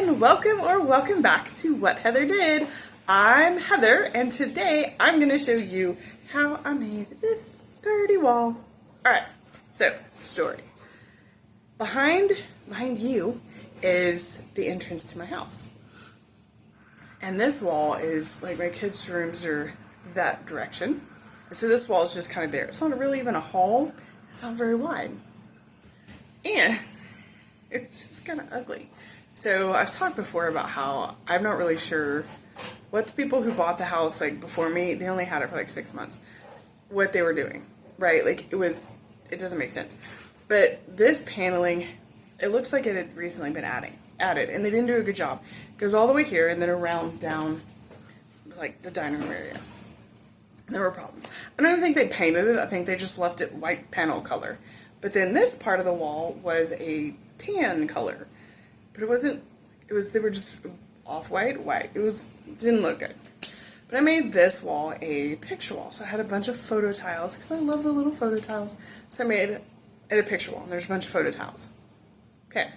and welcome back to What Heather Did. I'm Heather, and today I'm going to show you how I made this birdie wall. Alright, so story. Behind you is the entrance to my house. And this wall is, like, my kids' rooms are that direction. So this wall is just kind of there. It's not really even a hall. It's not very wide. And it's just kind of ugly. So I've talked before about how I'm not really sure what the people who bought the house, like, before me, they only had it for like 6 months, what they were doing, right? Like, it doesn't make sense. But this paneling, it looks like it had recently been added, and they didn't do a good job. It goes all the way here and then around down, like, the dining room area. There were problems. I don't think they painted it. I think they just left it white panel color. But then this part of the wall was a tan color. But it wasn't, they were just off-white, white. Didn't look good. But I made this wall a picture wall. So I had a bunch of photo tiles, because I love the little photo tiles. So I made it a picture wall, and there's a bunch of photo tiles. Okay.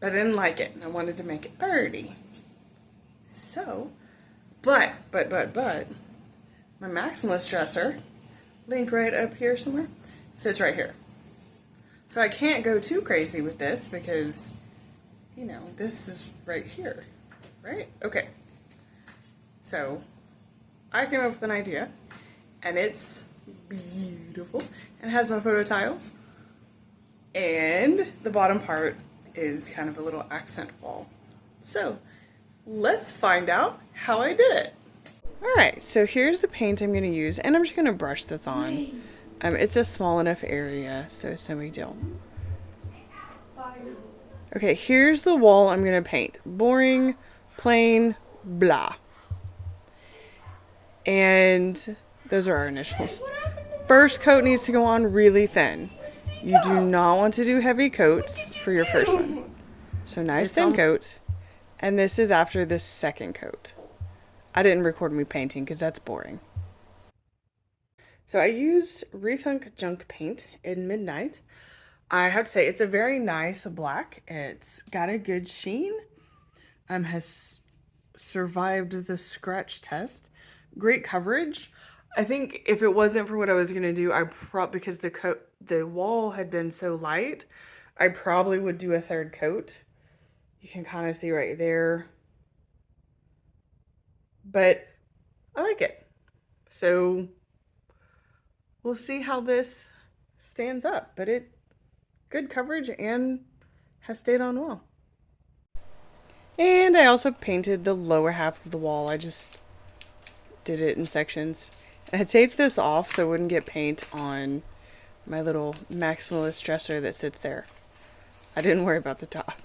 But I didn't like it, and I wanted to make it birdie. So, but, my maximalist dresser, link right up here somewhere, sits right here. So I can't go too crazy with this because, you know, this is right here, right? Okay. So I came up with an idea, and it's beautiful, and it has my photo tiles, and the bottom part is kind of a little accent wall. So let's find out how I did it. Alright, so here's the paint I'm going to use, and I'm just going to brush this on. It's a small enough area, so it's no big deal. Okay, here's the wall I'm going to paint. Boring, plain, blah. And those are our initials. First coat needs to go on really thin. You do not want to do heavy coats for your first one. So nice thin coat. And this is after the second coat. I didn't record me painting because that's boring. So I used Rethunk Junk Paint in Midnight. I have to say, it's a very nice black. It's got a good sheen. Has survived the scratch test. Great coverage. I think if it wasn't for what I was going to do, because the wall had been so light, I probably would do a third coat. You can kind of see right there. But I like it. So we'll see how this stands up. But good coverage and has stayed on well. And I also painted the lower half of the wall. I just did it in sections. And I taped this off so it wouldn't get paint on my little maximalist dresser that sits there. I didn't worry about the top.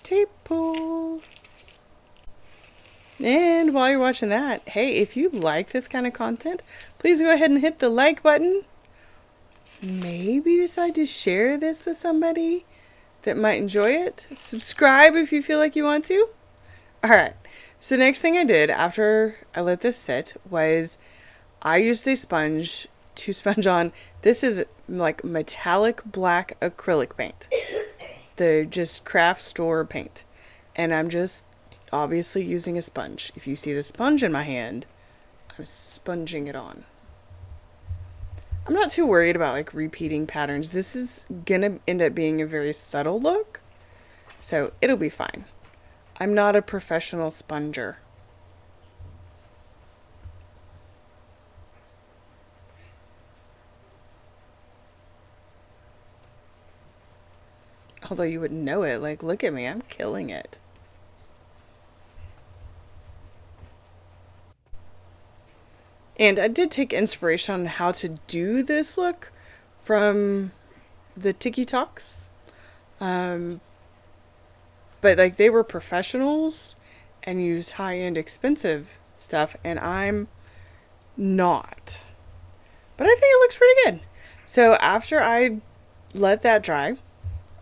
Tape pull. And while you're watching that, hey, if you like this kind of content, please go ahead and hit the like button. Maybe decide to share this with somebody that might enjoy it. Subscribe if you feel like you want to. Alright, so the next thing I did after I let this sit was I used a sponge to sponge on. This is like metallic black acrylic paint. The just craft store paint. And I'm just obviously using a sponge. If you see the sponge in my hand, I'm sponging it on. I'm not too worried about like repeating patterns. This is gonna end up being a very subtle look, so it'll be fine. I'm not a professional sponger. Although you wouldn't know it, like, look at me, I'm killing it. And I did take inspiration on how to do this look from the TikToks. But like, they were professionals and used high-end expensive stuff, and I'm not. But I think it looks pretty good. So after I let that dry,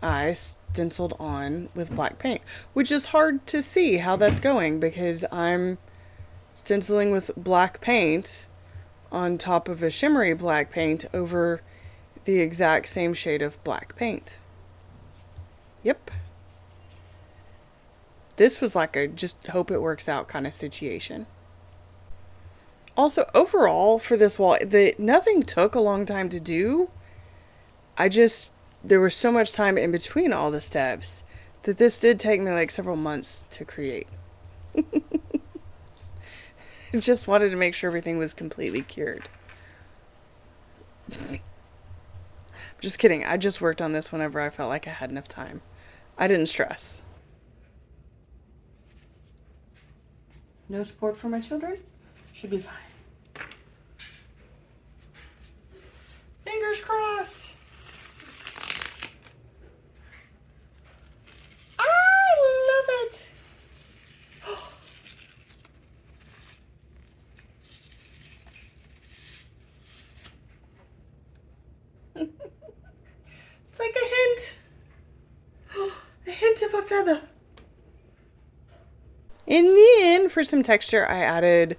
I stenciled on with black paint, which is hard to see how that's going because I'm stenciling with black paint on top of a shimmery black paint over the exact same shade of black paint. Yep. This was like a just hope it works out kind of situation. Also, overall for this wall, nothing took a long time to do. There was so much time in between all the steps that this did take me like several months to create. I just wanted to make sure everything was completely cured. Just kidding. I just worked on this whenever I felt like I had enough time. I didn't stress. No support for my children? Should be fine. Fingers crossed. I love it. It's like a hint. A hint of a feather. In the end, for some texture, I added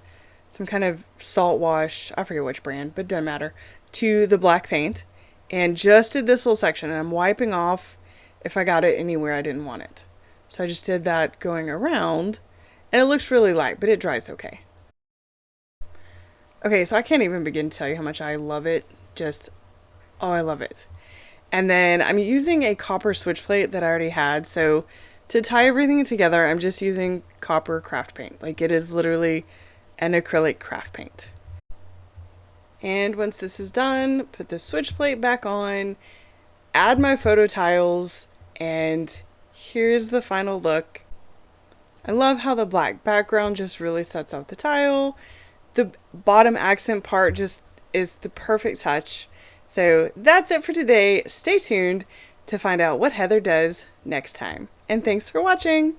some kind of salt wash, I forget which brand, but it doesn't matter, to the black paint. And just did this little section, and I'm wiping off if I got it anywhere I didn't want it. So I just did that going around, and it looks really light, but it dries okay. Okay, so I can't even begin to tell you how much I love it. Oh, I love it. And then I'm using a copper switch plate that I already had, so to tie everything together, I'm just using copper craft paint. Like, it is literally an acrylic craft paint. And once this is done, put the switch plate back on, add my photo tiles, and here's the final look. I love how the black background just really sets off the tile. The bottom accent part just is the perfect touch. So that's it for today. Stay tuned to find out what Heather does next time. And thanks for watching.